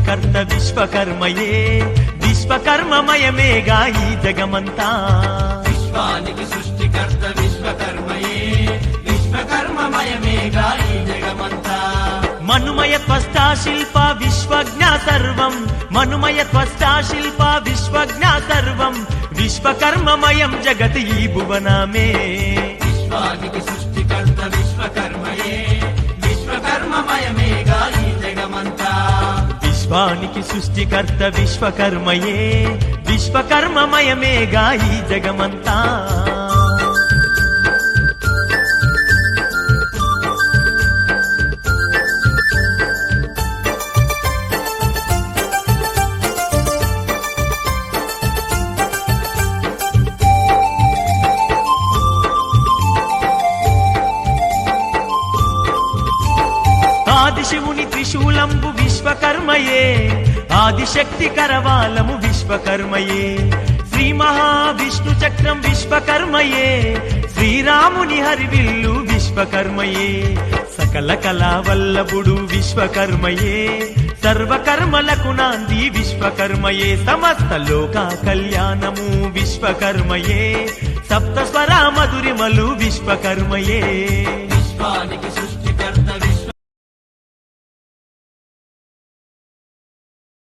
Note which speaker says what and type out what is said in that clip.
Speaker 1: సృష్టికర్త విశ్వకర్మయే విశ్వకర్మమయమేగా ఈ జగమంతా
Speaker 2: విశ్వానికి సృష్టికర్త విశ్వకర్మయే విశ్వకర్మమయమేగా ఈ జగమంతా
Speaker 1: మనుమయ త్వష్టా శిల్ప విశ్వజ్ఞ సర్వం మనుమయ త్వష్టా శిల్ప విశ్వజ్ఞ సర్వం విశ్వకర్మమయం జగత్ ఈ భువనమే
Speaker 2: విశ్వానికి సృష్టికర్త విశ్వకర్మయే విశ్వకర్మమయమేగా ఈ జగమంతా
Speaker 1: విశ్వానికి సృష్టికర్త విశ్వకర్మయే విశ్వకర్మమయమేగా ఈ జగమంతా ఆదిశివుని త్రిశూలంబు విశ్వకర్మయే ఆదిశక్తి కరవాలము విశ్వకర్మయే శ్రీ మహావిష్ణు చక్రం విశ్వకర్మయే శ్రీరాముని హరివిల్లు విశ్వకర్మయే సకల కళావల్లభుడు విశ్వకర్మయే సర్వకర్మలకు నాంది విశ్వకర్మయే సమస్త లోక కళ్యాణము విశ్వకర్మయే సప్త స్వర మధురిమలు విశ్వకర్మయే
Speaker 2: విశ్వానికి సృష్టి